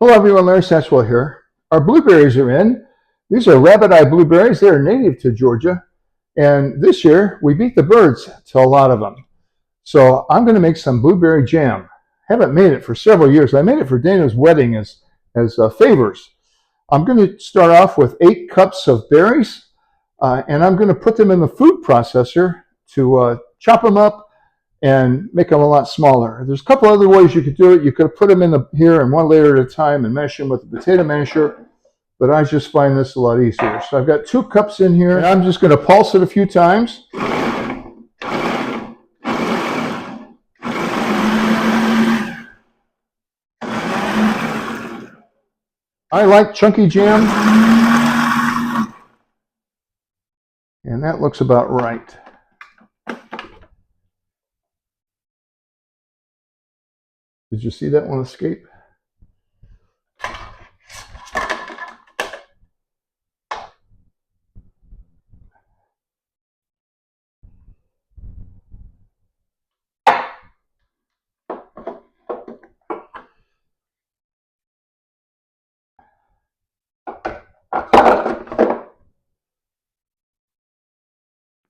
Hello everyone, Larry Satchwell here. Our blueberries are in. These are rabbit eye blueberries. They're native to Georgia. And this year we beat the birds to a lot of them. So I'm going to make some blueberry jam. Haven't made it for several years. I made it for Dana's wedding as favors. I'm going to start off with 8 cups of berries, and I'm going to put them in the food processor to chop them up and make them a lot smaller. There's a couple other ways you could do it. You could put them in here in one layer at a time and mash them with a potato masher, but I just find this a lot easier. So I've got 2 cups in here, and I'm just going to pulse it a few times. I like chunky jam, and that looks about right. Did you see that one escape?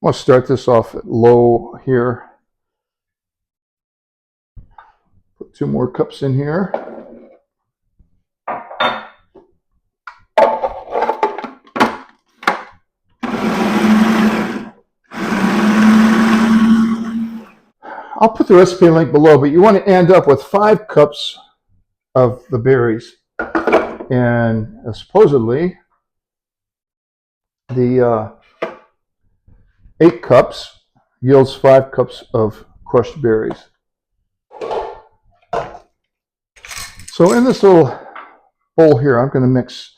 I'll start this off at low here. Put 2 more cups in here. I'll put the recipe link below, but you want to end up with 5 cups of the berries. And supposedly the 8 cups yields 5 cups of crushed berries. So in this little bowl here, I'm going to mix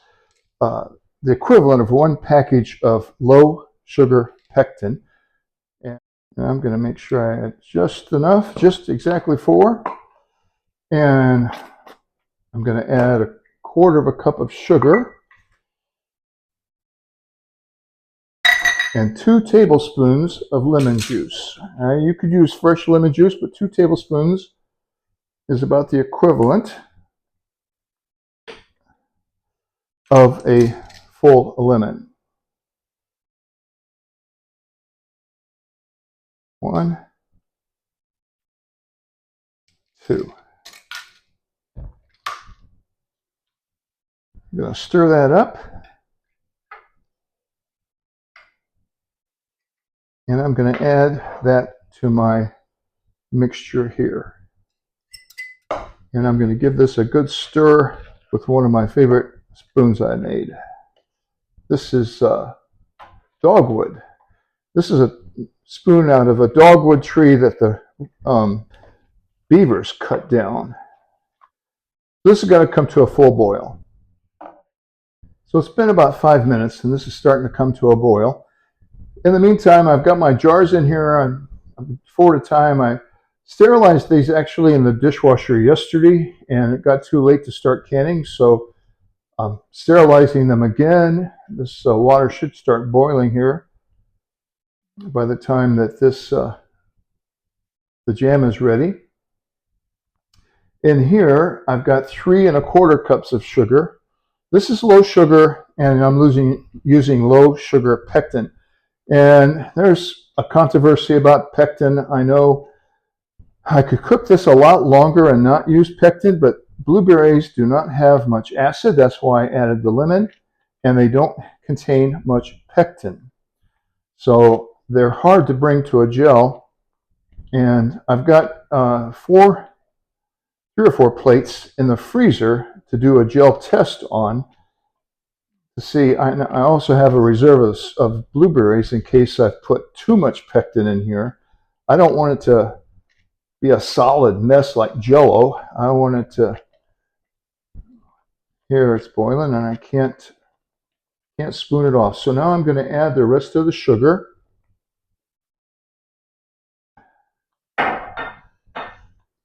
the equivalent of 1 package of low sugar pectin. And I'm going to make sure I add just enough, just exactly 4. And I'm going to add 1/4 cup of sugar and 2 tablespoons of lemon juice. You could use fresh lemon juice, but 2 tablespoons is about the equivalent of a full lemon. 1, 2. I'm going to stir that up. And I'm going to add that to my mixture here. And I'm going to give this a good stir with one of my favorite spoons I made. This is dogwood. This is a spoon out of a dogwood tree that the beavers cut down. This is going to come to a full boil. So it's been about 5 minutes, and this is starting to come to a boil. In the meantime, I've got my jars in here on 4 at a time. I sterilized these actually in the dishwasher yesterday, and it got too late to start canning, so I'm sterilizing them again. This water should start boiling here by the time that this the jam is ready. In here, I've got 3 1/4 cups of sugar. This is low sugar, and I'm using low sugar pectin. And there's a controversy about pectin. I know I could cook this a lot longer and not use pectin, but blueberries do not have much acid. That's why I added the lemon, and they don't contain much pectin. So they're hard to bring to a gel. And I've got 3 or 4 plates in the freezer to do a gel test on. To see, I also have a reserve of blueberries in case I put too much pectin in here. I don't want it to be a solid mess like Jell-O. I want it to. Here it's boiling, and I can't spoon it off. So now I'm going to add the rest of the sugar.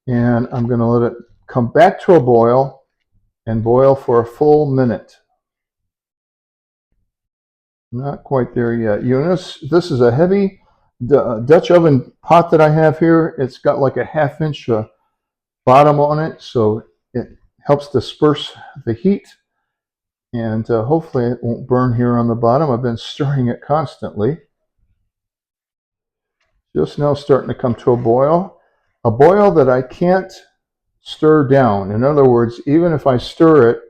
And I'm going to let it come back to a boil and boil for a full minute. Not quite there yet. You notice this is a heavy Dutch oven pot that I have here. It's got like a 1/2 inch bottom on it, so helps disperse the heat, and hopefully it won't burn here on the bottom. I've been stirring it constantly. Just now starting to come to a boil that I can't stir down. In other words, even if I stir it,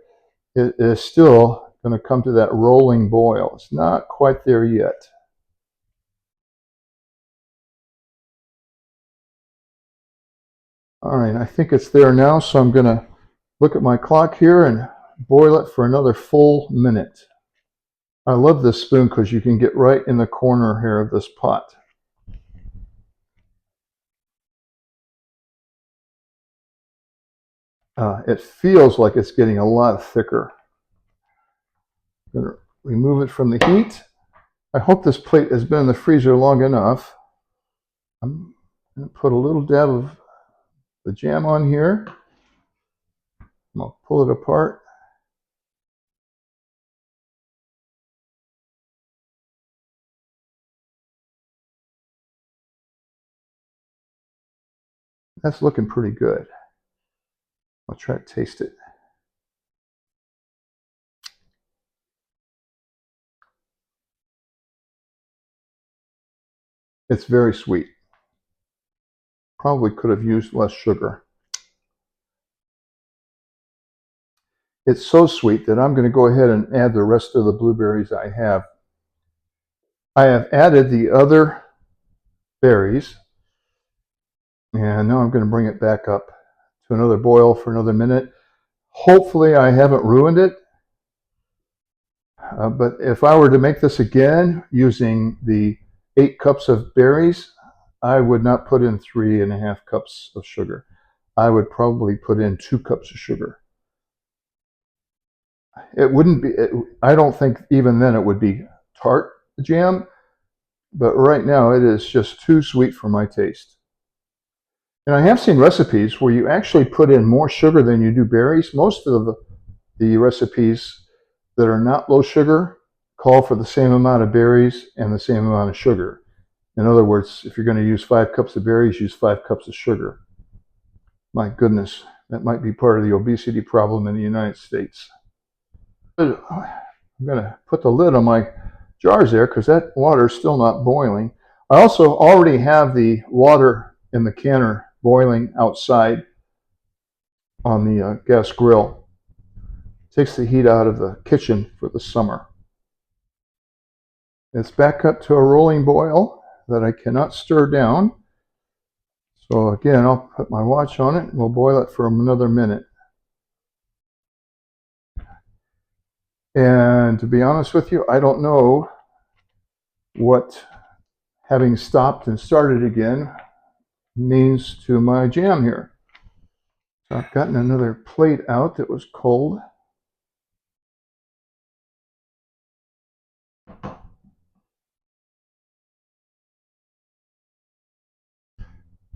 it is still going to come to that rolling boil. It's not quite there yet. All right, I think it's there now, so I'm going to look at my clock here and boil it for another full minute. I love this spoon because you can get right in the corner here of this pot. It feels like it's getting a lot thicker. I'm going to remove it from the heat. I hope this plate has been in the freezer long enough. I'm going to put a little dab of the jam on here. I'm going to pull it apart. That's looking pretty good. I'll try to taste it. It's very sweet. Probably could have used less sugar. It's so sweet that I'm going to go ahead and add the rest of the blueberries I have. I have added the other berries, and now I'm going to bring it back up to another boil for another minute. Hopefully I haven't ruined it, but if I were to make this again using the 8 cups of berries, I would not put in 3.5 cups of sugar. I would probably put in 2 cups of sugar. It wouldn't be, I don't think even then it would be tart jam, but right now it is just too sweet for my taste. And I have seen recipes where you actually put in more sugar than you do berries. Most of the recipes that are not low sugar call for the same amount of berries and the same amount of sugar. In other words, if you're going to use 5 cups of berries, use 5 cups of sugar. My goodness, that might be part of the obesity problem in the United States. I'm going to put the lid on my jars there because that water is still not boiling. I also already have the water in the canner boiling outside on the gas grill. Takes the heat out of the kitchen for the summer. It's back up to a rolling boil that I cannot stir down. So again, I'll put my watch on it and we'll boil it for another minute. And to be honest with you, I don't know what having stopped and started again means to my jam here. So I've gotten another plate out that was cold.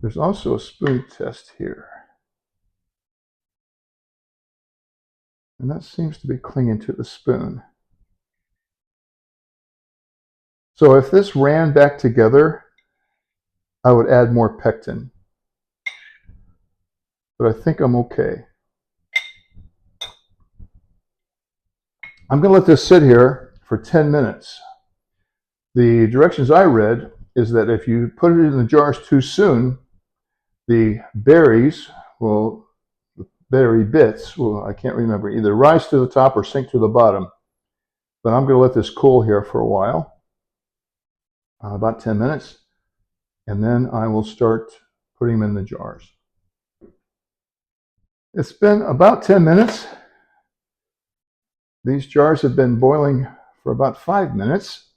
There's also a spoon test here. And that seems to be clinging to the spoon. So if this ran back together, I would add more pectin. But I think I'm okay. I'm going to let this sit here for 10 minutes. The directions I read is that if you put it in the jars too soon, the berries will, the berry bits will, I can't remember, either rise to the top or sink to the bottom. But I'm going to let this cool here for a while, about 10 minutes, and then I will start putting them in the jars. It's been about 10 minutes. These jars have been boiling for about 5 minutes,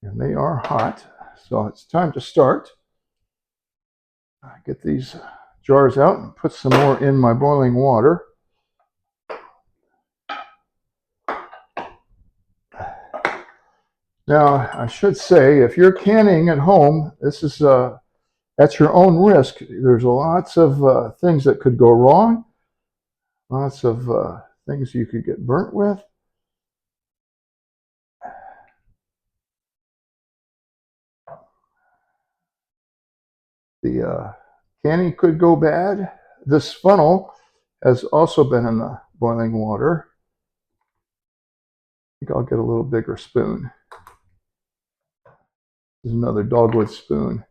and they are hot, so it's time to start. Get these jars out and put some more in my boiling water. Now, I should say, if you're canning at home, this is at your own risk. There's lots of things that could go wrong, lots of things you could get burnt with. The canning could go bad. This funnel has also been in the boiling water. I think I'll get a little bigger spoon. This is another dogwood spoon.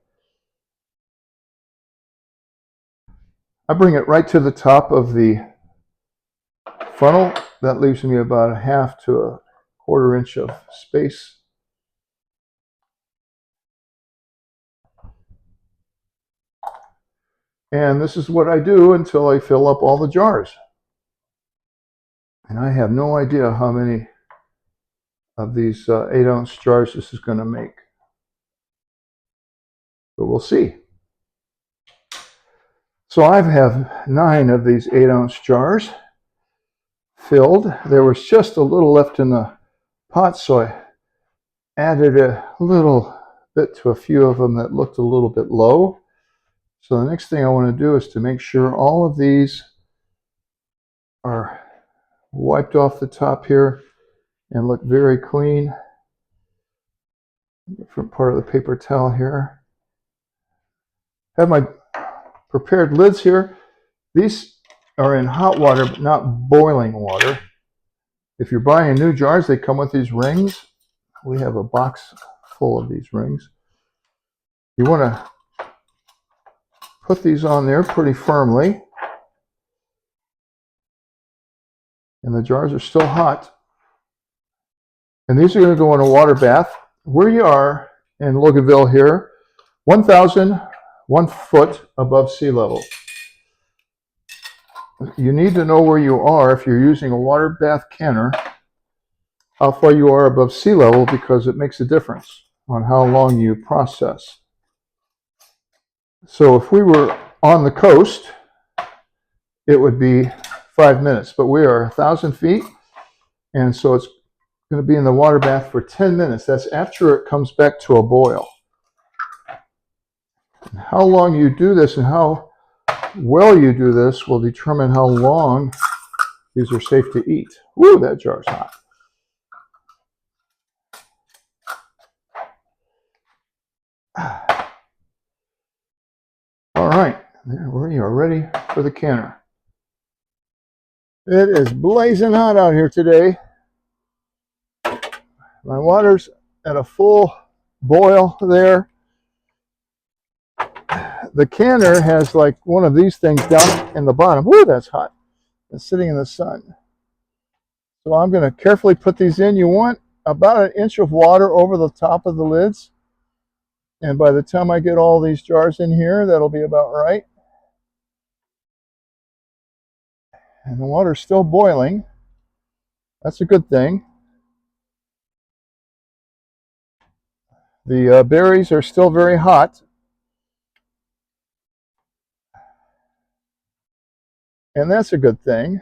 I bring it right to the top of the funnel. That leaves me about a half to a quarter inch of space. And this is what I do until I fill up all the jars. And I have no idea how many of these 8-ounce jars this is going to make. But we'll see. So I have 9 of these 8-ounce jars filled. There was just a little left in the pot, so I added a little bit to a few of them that looked a little bit low. So the next thing I want to do is to make sure all of these are wiped off the top here and look very clean. Different part of the paper towel here. I have my prepared lids here. These are in hot water, but not boiling water. If you're buying new jars, they come with these rings. We have a box full of these rings. You want to put these on there pretty firmly. And the jars are still hot. And these are going to go in a water bath. Where you are in Loganville here, 1,001 foot above sea level. You need to know where you are if you're using a water bath canner, how far you are above sea level, because it makes a difference on how long you process. So if we were on the coast, it would be 5 minutes, but we are 1,000 feet, and so it's going to be in the water bath for 10 minutes. That's after it comes back to a boil. And how long you do this and how well you do this will determine how long these are safe to eat. Woo, that jar's hot. All right, there we are, ready for the canner. It is blazing hot out here today. My water's at a full boil there. The canner has like one of these things down in the bottom. Woo, that's hot. It's sitting in the sun. So I'm going to carefully put these in. You want about an inch of water over the top of the lids. And by the time I get all these jars in here, that'll be about right. And the water's still boiling. That's a good thing. The berries are still very hot. And that's a good thing.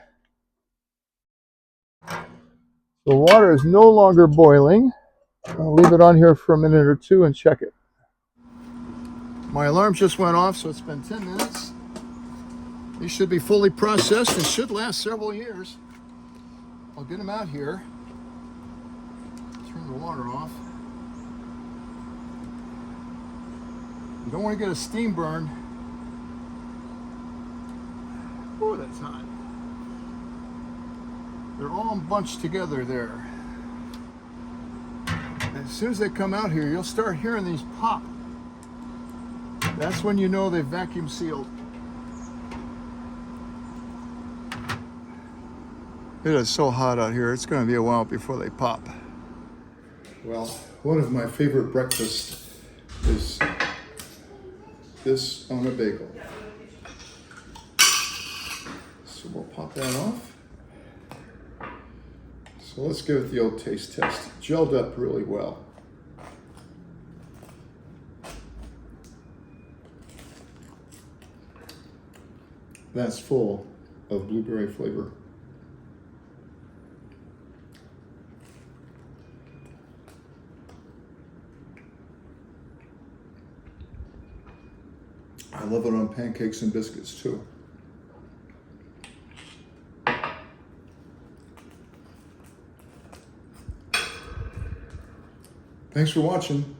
The water is no longer boiling. I'll leave it on here for a minute or two and check it. My alarm just went off, so it's been 10 minutes. These should be fully processed and should last several years. I'll get them out here. Turn the water off. You don't want to get a steam burn. Oh, that's hot. They're all bunched together there. As soon as they come out here, you'll start hearing these pop. That's when you know they've vacuum sealed. It is so hot out here, it's going to be a while before they pop. Well, one of my favorite breakfasts is this on a bagel. So we'll pop that off. So let's give it the old taste test. Gelled up really well. That's full of blueberry flavor. I love it on pancakes and biscuits too. Thanks for watching.